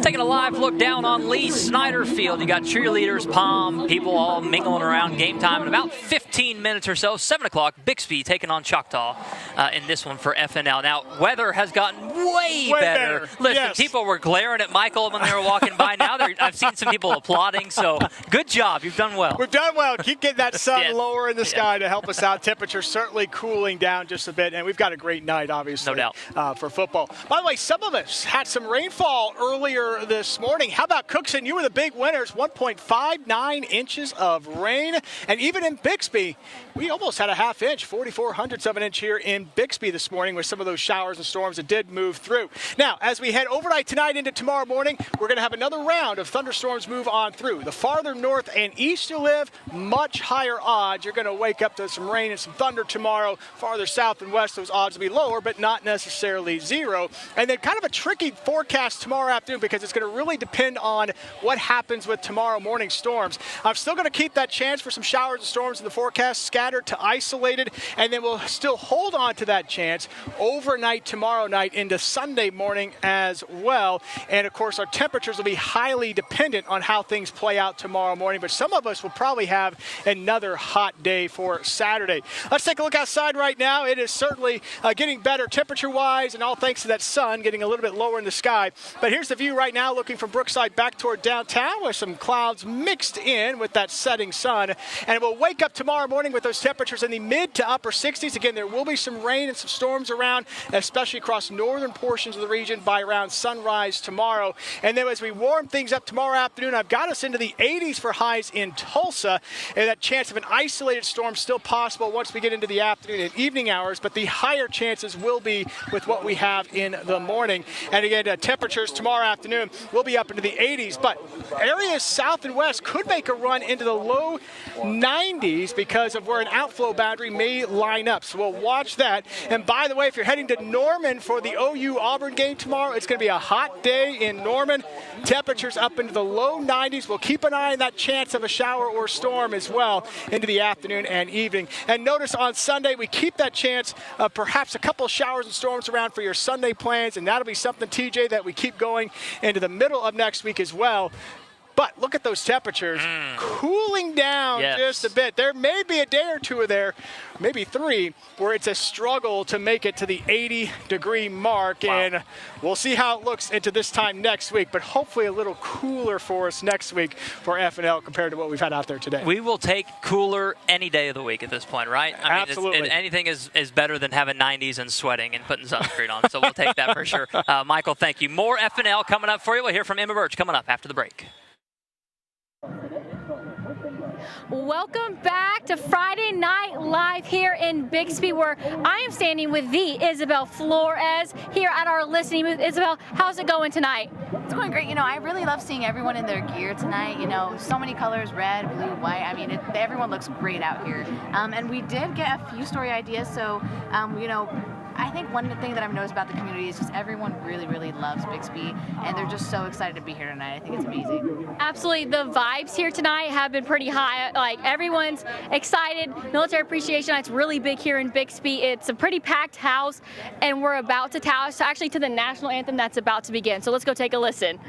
Taking a live look down on Lee Snyder Field. You got cheerleaders, pom, people all mingling around game time in about 15 minutes or so. 7 o'clock, Bixby taking on Choctaw in this one for FNL. Now, weather has gotten way better. Listen, yes. People were glaring at Michael when they were walking by. Now I've seen some people applauding, so good job. You've done well. We've done well. Keep getting that sun Yeah. lower in the sky to help us out. Temperature certainly cooling down just a bit, and we've got a great night, obviously, No doubt. For football. By the way, some of us had some rainfall earlier this morning. How about Cookson? You were the big winners. 1.59 inches of rain. And even in Bixby, we almost had a half inch, 0.44 of an inch here in Bixby this morning with some of those showers and storms that did move through. Now, as we head overnight tonight into tomorrow morning, we're going to have another round of thunderstorms move on through. The farther north and east you live, much higher odds. You're going to wake up to some rain and some thunder tomorrow. Farther south and west, those odds will be lower, but not necessarily zero. And then kind of a tricky forecast tomorrow afternoon because it's going to really depend on what happens with tomorrow morning storms. I'm still going to keep that chance for some showers and storms in the forecast, scattered to isolated, and then we'll still hold on to that chance overnight tomorrow night into Sunday morning as well. And of course, our temperatures will be highly dependent on how things play out tomorrow morning, but some of us will probably have another hot day for Saturday. Let's take a look outside right now. It is certainly getting better temperature-wise, and all thanks to that sun getting a little bit lower in the sky. But here's the view right now looking from Brookside back toward downtown with some clouds mixed in with that setting sun. And we'll wake up tomorrow morning with those temperatures in the mid to upper 60s. Again, there will be some rain and some storms around, especially across northern portions of the region by around sunrise tomorrow. And then as we warm things up tomorrow afternoon, I've got us into the 80s for highs in Tulsa. And that chance of an isolated storm still possible once we get into the afternoon and evening hours, but the higher chances will be with what we have in the morning. And again, temperatures tomorrow afternoon will be up into the 80s, but areas south and west could make a run into the low 90s because of where an outflow boundary may line up. So we'll watch that. And by the way, if you're heading to Norman for the OU Auburn game tomorrow, it's going to be a hot day in Norman. Temperatures up into the low 90s. We'll keep an eye on that chance of a shower or storm as well into the afternoon and evening. And notice on Sunday, we keep that chance of perhaps a couple showers and storms around for your Sunday plans, and that'll be something, TJ, that we keep going into the middle of next week as well. But look at those temperatures cooling down just a bit. There may be a day or two of there, maybe 3, where it's a struggle to make it to the 80-degree mark. Wow. And we'll see how it looks into this time next week, but hopefully a little cooler for us next week for FNL compared to what we've had out there today. We will take cooler any day of the week at this point, right? I mean, absolutely. Anything is better than having 90s and sweating and putting sunscreen on, so we'll take that for sure. Michael, thank you. More FNL coming up for you. We'll hear from Emma Birch coming up after the break. Welcome back to Friday Night Live here in Bixby, where I am standing with the Isabel Flores here at our listening booth. Isabel, how's it going tonight? It's going great. You know, I really love seeing everyone in their gear tonight. You know, so many colors, red, blue, white. I mean, everyone looks great out here. And we did get a few story ideas, so, you know, I think one thing that I've noticed about the community is just everyone really, really loves Bixby, and they're just so excited to be here tonight. I think it's amazing. Absolutely. The vibes here tonight have been pretty high. Like, everyone's excited. Military Appreciation Night's really big here in Bixby. It's a pretty packed house, and we're about to actually to the national anthem that's about to begin. So let's go take a listen.